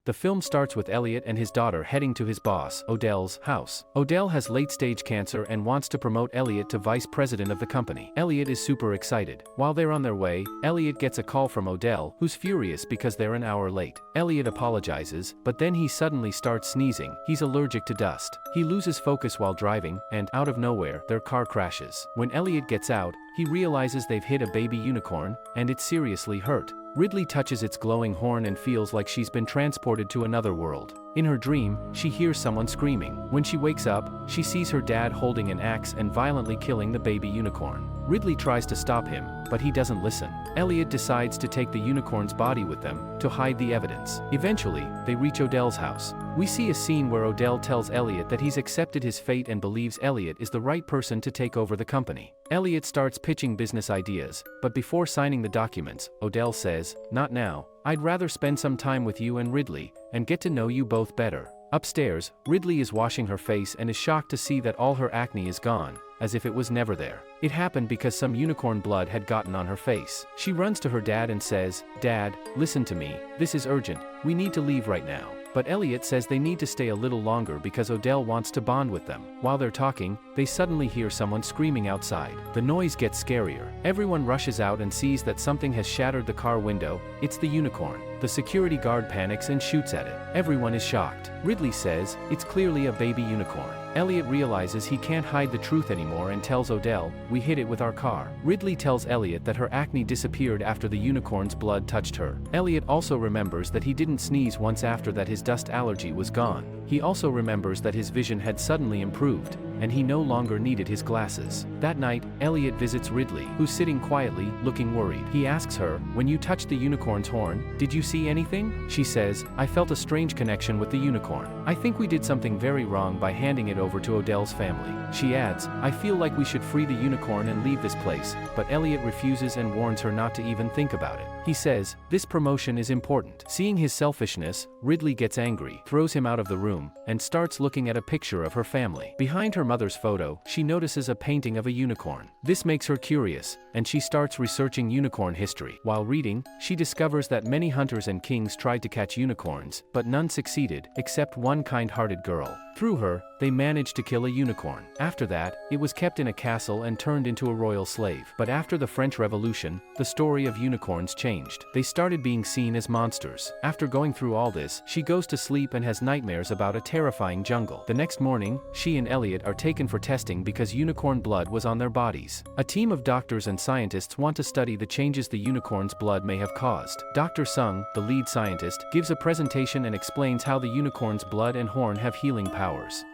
The film starts with Elliot and his daughter heading to his boss, Odell's, house. Odell has late-stage cancer and wants to promote Elliot to vice president of the company. Elliot is super excited. While they're on their way, Elliot gets a call from Odell, who's furious because they're an hour late. Elliot apologizes, but then he suddenly starts sneezing. He's allergic to dust. He loses focus while driving, and, out of nowhere, their car crashes. When Elliot gets out, he realizes they've hit a baby unicorn, and it's seriously hurt. Ridley touches its glowing horn and feels like she's been transported to another world. In her dream, she hears someone screaming. When she wakes up, she sees her dad holding an axe and violently killing the baby unicorn. Ridley tries to stop him, but he doesn't listen. Elliot decides to take the unicorn's body with them, to hide the evidence. Eventually, they reach Odell's house. We see a scene where Odell tells Elliot that he's accepted his fate and believes Elliot is the right person to take over the company. Elliot starts pitching business ideas, but before signing the documents, Odell says, "Not now. I'd rather spend some time with you and Ridley, and get to know you both better." Upstairs, Ridley is washing her face and is shocked to see that all her acne is gone, as if it was never there. It happened because some unicorn blood had gotten on her face. She runs to her dad and says, "Dad, listen to me, this is urgent, we need to leave right now." But Elliot says they need to stay a little longer because Odell wants to bond with them. While they're talking, they suddenly hear someone screaming outside. The noise gets scarier. Everyone rushes out and sees that something has shattered the car window. It's the unicorn. The security guard panics and shoots at it. Everyone is shocked. Ridley says, "It's clearly a baby unicorn." Elliot realizes he can't hide the truth anymore and tells Odell, "We hit it with our car." Ridley tells Elliot that her acne disappeared after the unicorn's blood touched her. Elliot also remembers that he didn't sneeze once after that his dust allergy was gone. He also remembers that his vision had suddenly improved, and he no longer needed his glasses. That night, Elliot visits Ridley, who's sitting quietly, looking worried. He asks her, "When you touched the unicorn's horn, did you see anything?" She says, "I felt a strange connection with the unicorn. I think we did something very wrong by handing it over to Odell's family." She adds, "I feel like we should free the unicorn and leave this place," but Elliot refuses and warns her not to even think about it. He says, "This promotion is important." Seeing his selfishness, Ridley gets angry, throws him out of the room, and starts looking at a picture of her family. Behind her mother's photo, she notices a painting of a unicorn. This makes her curious, and she starts researching unicorn history. While reading, she discovers that many hunters and kings tried to catch unicorns, but none succeeded, except one kind-hearted girl. Through her, they managed to kill a unicorn. After that, it was kept in a castle and turned into a royal slave. But after the French Revolution, the story of unicorns changed. They started being seen as monsters. After going through all this, she goes to sleep and has nightmares about a terrifying jungle. The next morning, she and Elliot are taken for testing because unicorn blood was on their bodies. A team of doctors and scientists want to study the changes the unicorn's blood may have caused. Dr. Sung, the lead scientist, gives a presentation and explains how the unicorn's blood and horn have healing powers.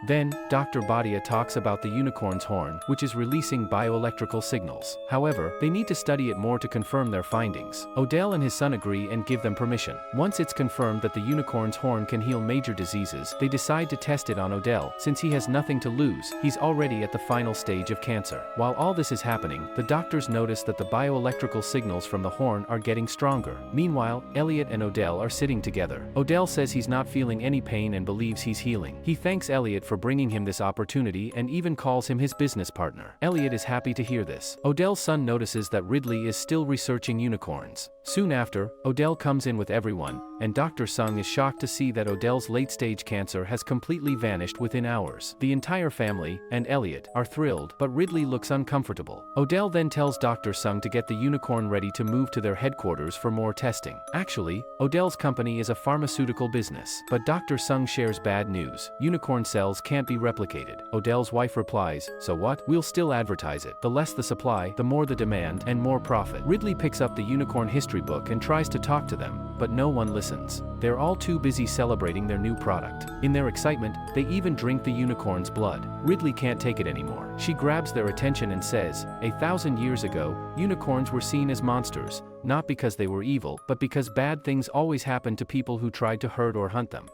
Then, Dr. Badia talks about the unicorn's horn, which is releasing bioelectrical signals. However, they need to study it more to confirm their findings. Odell and his son agree and give them permission. Once it's confirmed that the unicorn's horn can heal major diseases, they decide to test it on Odell. Since he has nothing to lose, he's already at the final stage of cancer. While all this is happening, the doctors notice that the bioelectrical signals from the horn are getting stronger. Meanwhile, Elliot and Odell are sitting together. Odell says he's not feeling any pain and believes he's healing. He thanks Elliot for bringing him this opportunity and even calls him his business partner. Elliot is happy to hear this. Odell's son notices that Ridley is still researching unicorns. Soon after, Odell comes in with everyone, and Dr. Sung is shocked to see that Odell's late-stage cancer has completely vanished within hours. The entire family, and Elliot, are thrilled, but Ridley looks uncomfortable. Odell then tells Dr. Sung to get the unicorn ready to move to their headquarters for more testing. Actually, Odell's company is a pharmaceutical business, but Dr. Sung shares bad news. Unicorn cells can't be replicated. Odell's wife replies, "So what? We'll still advertise it. The less the supply, the more the demand, and more profit." Ridley picks up the unicorn history book and tries to talk to them, but no one listens. They're all too busy celebrating their new product. In their excitement, they even drink the unicorn's blood. Ridley can't take it anymore. She grabs their attention and says, "1,000 years ago, unicorns were seen as monsters, not because they were evil, but because bad things always happened to people who tried to hurt or hunt them.